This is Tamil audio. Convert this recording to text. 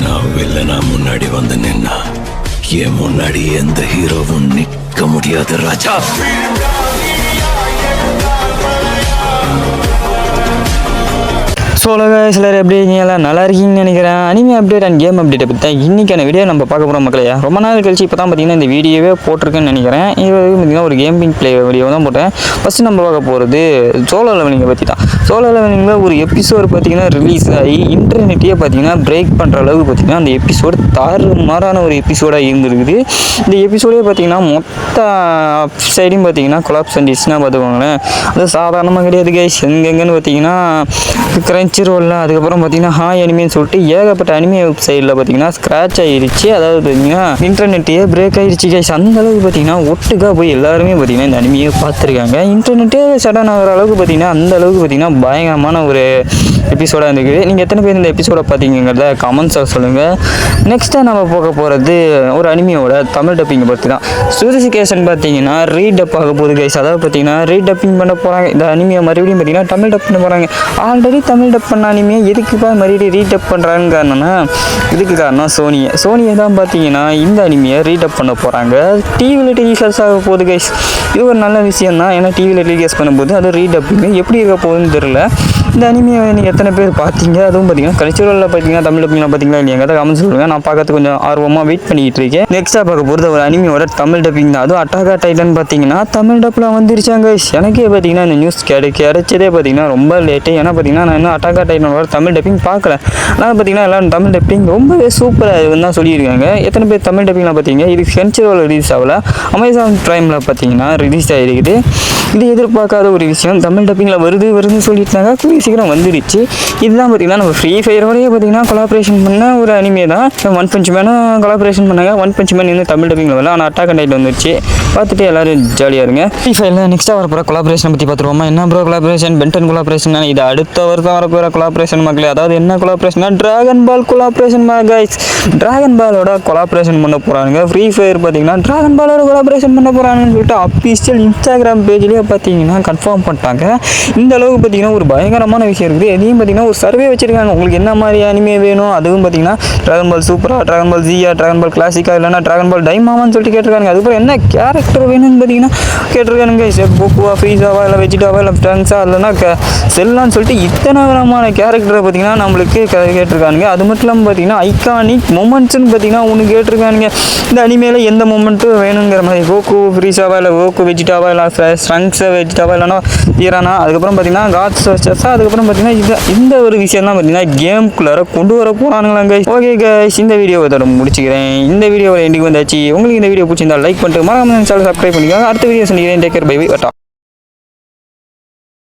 நான் வில்லனா முன்னாடி வந்து நின்னா என் முன்னாடி எந்த ஹீரோவும் நிக்க முடியாது ராஜா. ஸோ சிலர் எப்படி இருக்கீங்களா, நல்லா இருக்கீங்கன்னு நினைக்கிறேன். அனிமே அப்டேட் அண்ட் கேம் அப்டேட்டை பற்றி தான் இன்றைக்கான வீடியோ நம்ம பார்க்க போகிறோம் மக்களையா. ரொம்ப நாள் கழிச்சு இப்போ தான் பார்த்தீங்கன்னா இந்த வீடியோவே போட்டிருக்குன்னு நினைக்கிறேன். இது பார்த்தீங்கன்னா ஒரு கேமிங் ப்ளே வீடியோ தான் போட்டேன். ஃபஸ்ட்டு நம்ம பார்க்க போகிறது சோலோ லெவலிங்கை பற்றி தான். சோலோ லெவலிங்கில் ஒரு எபிசோடு பார்த்தீங்கன்னா ரிலீஸ் ஆகி இன்டர்நெட்டையே பார்த்தீங்கன்னா பிரேக் பண்ணுற அளவுக்கு பார்த்தீங்கன்னா அந்த எபிசோடு தாறுமாறான ஒரு எபிசோடாக இருந்துருக்குது. இந்த எபிசோடே பார்த்தீங்கன்னா மொத்த சைடையும் பார்த்தீங்கன்னா கொலாப்ஸ் அண்டிஸ்னால் பார்த்துக்கோங்களேன். அது சாதாரணமாக கிடையாது கைஸ். எங்கெங்கன்னு பார்த்தீங்கன்னா கிரன்ச்சி ரோலில், அதுக்கப்புறம் பார்த்தீங்கன்னா ஹாய் அனிமேன்னு சொல்லிட்டு ஏகப்பட்ட அனிமே வெப்சைட்டில் பார்த்தீங்கன்னா ஸ்க்ராட்ச் ஆகிடுச்சு. அதாவது பார்த்தீங்கன்னா இன்டர்நெட்டையே பிரேக் ஆகிடுச்சு கைஸ். அந்தளவுக்கு பார்த்தீங்கன்னா ஒட்டுக்காக போய் எல்லாருமே பார்த்தீங்கன்னா இந்த அனிமையை பார்த்துருக்காங்க. இன்டர்நெட்டே சடன் ஆகிற அளவுக்கு பார்த்தீங்கன்னா அந்த அளவுக்கு பார்த்தீங்கன்னா பயங்கரமான ஒரு எபிசோடாக இருந்துக்குது. நீங்கள் எத்தனை பேர் இந்த எபிசோடை பார்த்தீங்கிறத கமெண்ட்ஸில் சொல்லுங்கள். நெக்ஸ்ட்டாக நம்ம போக போகிறது ஒரு அனிமையோட தமிழ் டப்பிங்கை பற்றி தான். ஸ்பெசிஃபிகேஷன் பார்த்தீங்கன்னா ரீடப் ஆக போகுது கைஸ். அதாவது பார்த்தீங்கன்னா ரீடப்பிங் பண்ண போகிறாங்க. இந்த அனிமையை மறுபடியும் பார்த்தீங்கன்னா தமிழ் டப் பண்ண போகிறாங்க. ஆல்ரெடி தமிழ் டப் பண்ண அனிமையை எதுக்குப்பா மறுபடியும் ரீடப் பண்ணுறாங்க காரணம்னா இதுக்கு காரணம் சோனியை தான் பார்த்தீங்கன்னா இந்த அனிமையை ரீடப் பண்ண போகிறாங்க. டிவியில் டெலிகாஸ்ட் ஆக போகுது கைஸ். இது ஒரு நல்ல விஷயம் தான். ஏன்னா டிவியில் டெலிகாஸ்ட் பண்ணும்போது அது ரீடப்பிங் எப்படி இருக்க போகுதுன்னு தெரியல. இந்த அனிமையை நீங்கள் எத்தனை பேர் பார்த்தீங்க, அதுவும் பார்த்தீங்கன்னா கல்ச்சுரலில் பார்த்தீங்கன்னா தமிழ் டப்பிங்லாம் பார்த்தீங்களா இல்லையா அதை கமெண்ட் சொல்லுங்கள். நான் பார்க்கறது கொஞ்சம் ஆர்வமாக வெயிட் பண்ணிக்கிட்டு இருக்கேன். நெக்ஸ்ட்டாக பார்க்க போகிறது ஒரு அனிமையோட தமிழ் டப்பிங் தான். அதுவும் அட்டாக் ஆன் டைட்டன் பார்த்தீங்கன்னா தமிழ் டப்பில் வந்துருச்சாங்க. எனக்கே பார்த்தீங்கன்னா இந்த நியூஸ் கிடைச்சதே பார்த்தீங்கன்னா ரொம்ப லேட்டு. ஏன்னா பார்த்தீங்கன்னா நான் இன்னும் அட்டாக் ஆன் டைட்டனோட தமிழ் டப்பிங் பார்க்கல. ஆனால் பார்த்தீங்கன்னா எல்லோரும் தமிழ் டப்பிங் ரொம்பவே சூப்பராக தான் சொல்லியிருக்காங்க. எத்தனை பேர் தமிழ் டப்பிங்லாம் பார்த்தீங்க. இது கல்ச்சுரல் ரிலீஸ் ஆகல, அமேசான் ப்ரைமில் பார்த்தீங்கன்னா ரிலீஸ் ஆகிருக்குது. இது எதிர்பார்க்காத ஒரு விஷயம். தமிழ் டப்பிங்கில் வருதுன்னு சொல்லியிருந்தாங்க. கூடிய சீக்கிரம் வந்துடுச்சு. இதுதான் பார்த்தீங்கன்னா நம்ம ஃப்ரீ ஃபயரோடையே பார்த்தீங்கன்னா கொலாபரேஷன் பண்ண ஒரு அனிமே தான். ஒன் பஞ்ச் மேனும் கொலாபரேஷன் பண்ணாங்க. ஒன் பஞ்ச் மேன் இன்னும் தமிழ் டப்பிங்கில் வரல, ஆனால் அட்டாக் ஆன் டைட்டன் வந்துருச்சு. பார்த்துட்டு எல்லோரும் ஜாலியாக இருங்க. ஃப்ரீ ஃபயரில் நெக்ஸ்ட்டாக வரப்போகிற கொலாபரேஷன் பற்றி பார்த்துருவோமா. என்ன ப்ரோ கொலாபரேஷன்? Ben 10 collaboration. இது அடுத்த வருஷம் வரப்போகிற கொலாபரேஷன் மக்களே. அதாவது என்ன கொலாபரேஷன்னா டிராகன் பால் கொலாபரேஷன் கைஸ். டிராகன் பாலோட கொலாபரேஷன் பண்ண போகிறாங்க. ஃப்ரீ ஃபயர் பார்த்தீங்கன்னா டிராகன் பாலோட கொலாபரேஷன் பண்ண போகிறாங்கன்னு சொல்லிட்டு அஃபிஷியல் இன்ஸ்டாகிராம் பேஜ்லேயே பார்த்தீங்கன்னா கன்ஃபார்ம் பண்ணிட்டாங்க. இந்த அளவுக்கு பார்த்தீங்கன்னா ஒரு பயங்கரமான விஷயம் இருக்குது. எதையும் பார்த்தீங்கன்னா ஒரு சர்வே வச்சிருக்காங்க. உங்களுக்கு என்ன மாதிரி அனிமே வேணும், அதுவும் பார்த்தீங்கன்னா டிராகன் பால் சூப்பரா, டிராகன் பால் ஜியா, டிராகன் பால் கிளாசிக்கா, இல்லைனா டிராகன் பால் டைமாவான்னு சொல்லிட்டு கேட்டிருக்காங்க. அதுக்கப்புறம் என்ன கேரக்டர் வேணும்னு பார்த்தீங்கன்னா கேட்டிருக்கானுங்க. கோகுவா, ஃப்ரீஸாவா, இல்லை வெஜிடாவா, இல்லை ஃப்ராங்ஸா, இல்லைனா செல்லான்னு சொல்லிட்டு இத்தனை விதமான கேரக்டரை பார்த்தீங்கன்னா நம்மளுக்கு கேட்டிருக்கானுங்க. அது மட்டும் இல்லாமல் பார்த்தீங்கன்னா ஐகானிக் மொமெண்ட்ஸ்ன்னு பார்த்தீங்கன்னா ஒன்று கேட்டிருக்கானுங்க. இந்த அனிமேல எந்த மொமெண்ட்டும் வேணுங்கிற மாதிரி கோகு ஃப்ரீஸாவா, இல்லை கோகு வெஜிடாவா, இல்லை ஃப்ராங்ஸா வெஜிடாவா, இல்லைனா ஈரானா, அதுக்கப்புறம் பார்த்தீங்கன்னா காட்ஸ் வச்சா, அதுக்கப்புறம் பார்த்தீங்கன்னா இந்த ஒரு விஷயம் தான் பார்த்தீங்கன்னா கேம்குள்ளார கொண்டு வர போகிறானுங்களாங்க. ஓகே கைஸ், இந்த வீடியோவை இதோட முடிச்சுக்கிறேன். இந்த வீடியோவில் எண்டிக்கு வந்தாச்சு. உங்களுக்கு இந்த வீடியோ பிடிச்சிருந்தா லைக் பண்ணிட்டு மறக்காம சேனல் சப்ஸ்கிரைப் பண்ணிக்கோங்க. அடுத்த வீடியோ சந்திக்கிறேன். Take care, bye bye, வட்டா.